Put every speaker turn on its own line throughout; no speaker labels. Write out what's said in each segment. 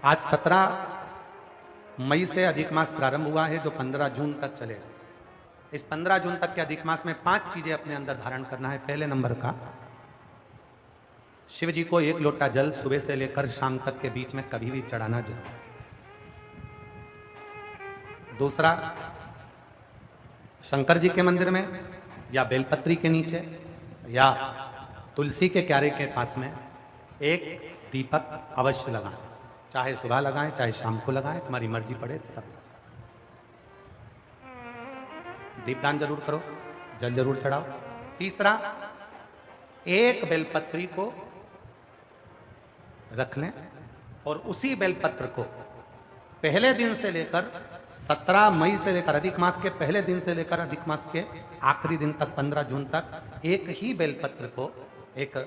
आज 17 मई से अधिक मास प्रारंभ हुआ है जो 15 जून तक चलेगा। इस 15 जून तक के अधिक मास में 5 चीजें अपने अंदर धारण करना है। पहले नंबर का, शिव जी को 1 लोटा जल सुबह से लेकर शाम तक के बीच में कभी भी चढ़ाना जरूर है। दूसरा, शंकर जी के मंदिर में या बेलपत्री के नीचे या तुलसी के क्यारे के पास में एक दीपक अवश्य लगाएं। चाहे सुबह लगाएं चाहे शाम को लगाएं, तुम्हारी मर्जी पड़े तब। दीपदान जरूर करो, जल जरूर चढ़ाओ। तीसरा, एक बेलपत्री को रख लें और उसी बेलपत्र को पहले दिन से लेकर 17 मई से लेकर अधिक मास के पहले दिन से लेकर अधिक मास के आखिरी दिन तक 15 जून तक एक ही बेलपत्र को एक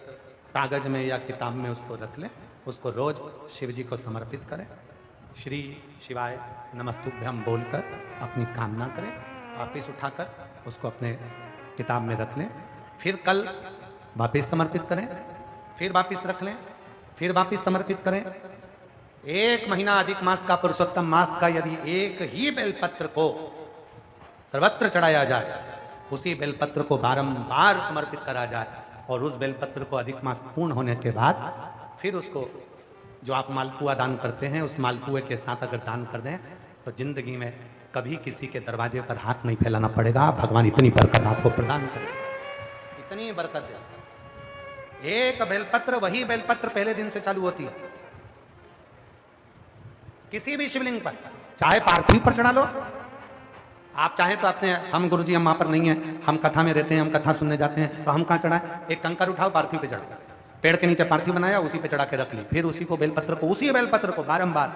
कागज में या किताब में उसको रख लें। उसको रोज शिव जी को समर्पित करें। श्री शिवाय नमस्तुभ्यम बोलकर अपनी कामना करें। वापिस उठाकर उसको अपने किताब में रख लें। फिर कल वापिस समर्पित करें, फिर वापिस रख लें, फिर वापिस समर्पित करें। 1 महीना अधिक मास का, पुरुषोत्तम मास का, यदि एक ही बेलपत्र को सर्वत्र चढ़ाया जाए, उसी बेलपत्र को बारंबार समर्पित करा जाए और उस बेलपत्र को अधिक मास पूर्ण होने के बाद फिर उसको जो आप मालपुआ दान करते हैं उस मालपुए के साथ अगर दान कर दें तो जिंदगी में कभी किसी के दरवाजे पर हाथ नहीं फैलाना पड़ेगा। भगवान इतनी बरकत आपको प्रदान करे, इतनी बरकत दे। एक बेलपत्र, वही बेलपत्र पहले दिन से चालू होती है। किसी भी शिवलिंग पर, चाहे पार्थिव पर चढ़ा लो, आप चाहें तो अपने, हम गुरुजी हम वहां पर नहीं है, हम कथा में रहते हैं, हम कथा सुनने जाते हैं, तो हम कहाँ चढ़ाएं? एक कंकर उठाओ, पार्थिव पे चढ़ाओ, पेड़ के नीचे पार्थिव बनाया, उसी पे चढ़ा के रख ली। फिर उसी को बेलपत्र को, उसी बेलपत्र को बारंबार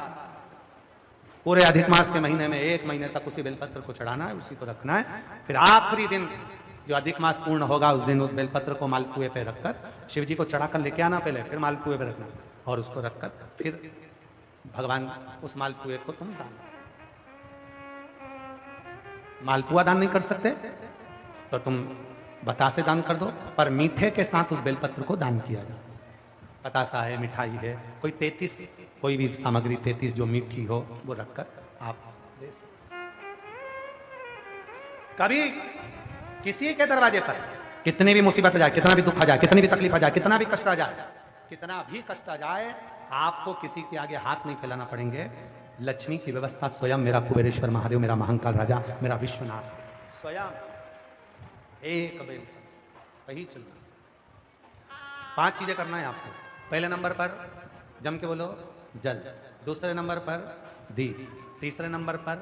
पूरे अधिक मास के महीने में 1 महीने तक उसी बेलपत्र को चढ़ाना है, उसी को रखना है। फिर आखिरी दिन जो अधिक मास पूर्ण होगा उस दिन उस बेलपत्र को मालपुए पे रखकर शिव जी को चढ़ाकर लेके आना पहले, फिर मालपुए पे रखना और उसको रखकर फिर भगवान उस मालपुए को तुम दान। मालपुआ दान नहीं कर सकते तो तुम बतासे दान कर दो, पर मीठे के साथ उस बेलपत्र को दान किया जाए। बतासा है, मिठाई है, कोई 33 कोई भी सामग्री 33 जो मीठी हो वो रखकर आप दे सकते। कभी किसी के दरवाजे पर कितनी भी मुसीबत आ जाए, कितना भी दुख आ जाए, कितनी भी तकलीफ आ जाए, कितना भी कष्ट आ जाए, कितना भी कष्ट आ जाए, आपको किसी के आगे हाथ नहीं फैलाना पड़ेंगे। लक्ष्मी की व्यवस्था स्वयं मेरा कुबेरेश्वर महादेव, मेरा महाकाल राजा, मेरा विश्वनाथ स्वयं एक बेल वही चलना। 5 चीजें करना है आपको। पहले नंबर पर जम के बोलो जल, दूसरे नंबर पर दीप, तीसरे नंबर पर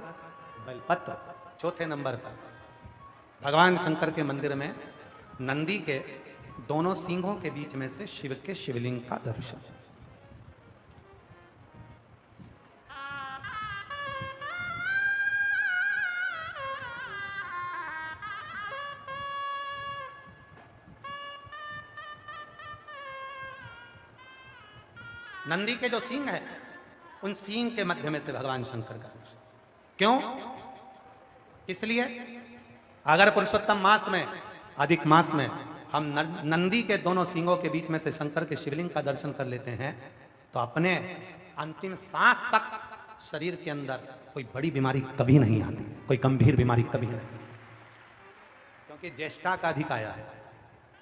बेलपत्र, चौथे नंबर पर भगवान शंकर के मंदिर में नंदी के दोनों सींगों के बीच में से शिव के शिवलिंग का दर्शन। नंदी के जो सींग है उन सींग के मध्य में से भगवान शंकर का दर्शन। क्यों? इसलिए अगर पुरुषोत्तम मास में, अधिक मास में हम नंदी के दोनों सींगों के बीच में से शंकर के शिवलिंग का दर्शन कर लेते हैं तो अपने अंतिम सांस तक शरीर के अंदर कोई बड़ी बीमारी कभी नहीं आती, कोई गंभीर बीमारी कभी नहीं। क्योंकि ज्येष्ठा का अधिक आया है।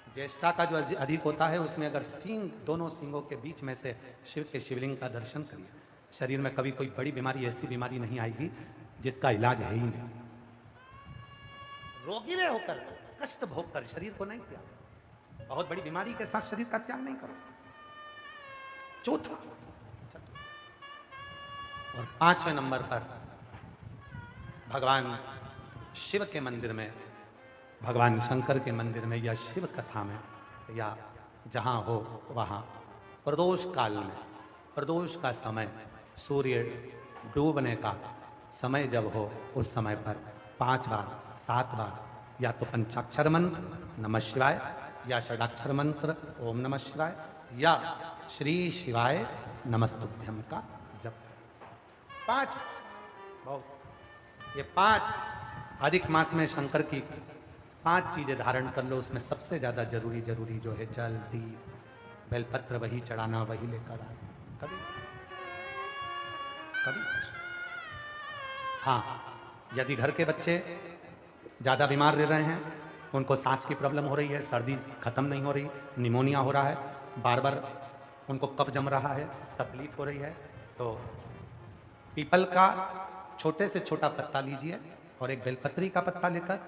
ज्येष्ठा का जो अधिक होता है उसमें अगर सींग, दोनों सींगों के बीच में से शिव के शिवलिंग का दर्शन करिए, शरीर में कभी कोई बड़ी बीमारी, ऐसी बीमारी नहीं आएगी जिसका इलाज है ही नहीं। रोगी रहे होकर, कष्ट भोग कर शरीर को नहीं त्याग, बहुत बड़ी बीमारी के साथ शरीर का त्याग नहीं करो। चौथा और 5वें नंबर पर भगवान शिव के मंदिर में, भगवान शंकर के मंदिर में या शिव कथा में या जहां हो वहां प्रदोष काल में, प्रदोष का समय, सूर्य डूबने का समय जब हो उस समय पर 5 बार 7 बार या तो पंचाक्षर मंत्र नमः शिवाय या षडाक्षर मंत्र ओम नमः शिवाय या श्री शिवाय नमस्तुभ्यम का जप। 5 बहुत, ये 5 अधिक मास में शंकर की 5 चीजें धारण कर लो। उसमें सबसे ज्यादा जरूरी जो है जल, दीप, बेलपत्र, वही चढ़ाना, वही लेकर आना। कभी कभी। हाँ, यदि घर के बच्चे ज़्यादा बीमार रह रहे हैं, उनको सांस की प्रॉब्लम हो रही है, सर्दी खत्म नहीं हो रही, निमोनिया हो रहा है, बार बार उनको कफ जम रहा है, तकलीफ हो रही है, तो पीपल का छोटे से छोटा पत्ता लीजिए और एक बेलपत्री का पत्ता लेकर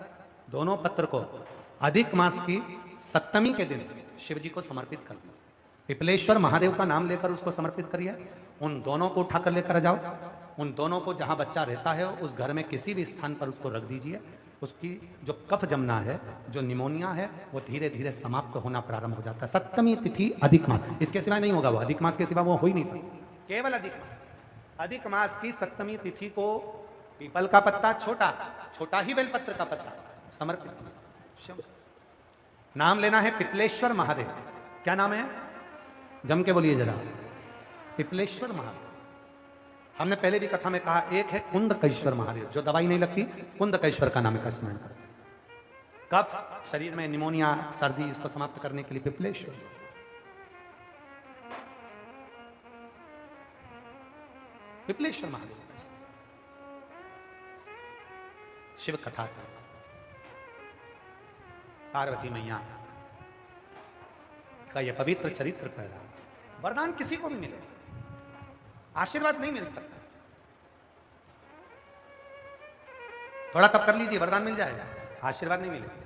दोनों पत्र को अधिक मास की सप्तमी के दिन शिव जी को समर्पित कर दीजिए। पिपलेश्वर महादेव का नाम लेकर उसको समर्पित करिए। उन दोनों को उठाकर लेकर जाओ, उन दोनों को जहां बच्चा रहता है उस घर में किसी भी स्थान पर उसको रख दीजिए। उसकी जो कफ जमना है, जो निमोनिया है, वो धीरे धीरे समाप्त होना प्रारंभ हो जाता है। सप्तमी तिथि अधिक मास, इसके सिवा नहीं होगा, वो अधिक मास के सिवा वो हो ही नहीं सकता, केवल अधिक मास। अधिक मास की सप्तमी तिथि को पीपल का पत्ता, छोटा छोटा ही बेलपत्र का पत्ता समर्पित करना। नाम लेना है पिपलेश्वर महादेव। क्या नाम है? जम के बोलिए जरा, पिपलेश्वर महादेव। हमने पहले भी कथा में कहा, एक है कुंदकेश्वर महादेव, जो दवाई नहीं लगती, कुंदकेश्वर का नाम का स्मरण करें। कफ शरीर में, निमोनिया, सर्दी, इसको समाप्त करने के लिए पिपलेश्वर। पिपलेश्वर महादेव शिव कथा का पार्वती मैया का यह पवित्र चरित्र कह रहा। वरदान किसी को भी मिले, आशीर्वाद नहीं मिल सकता। थोड़ा तब कर लीजिए, वरदान मिल जाएगा, आशीर्वाद नहीं मिलेगा।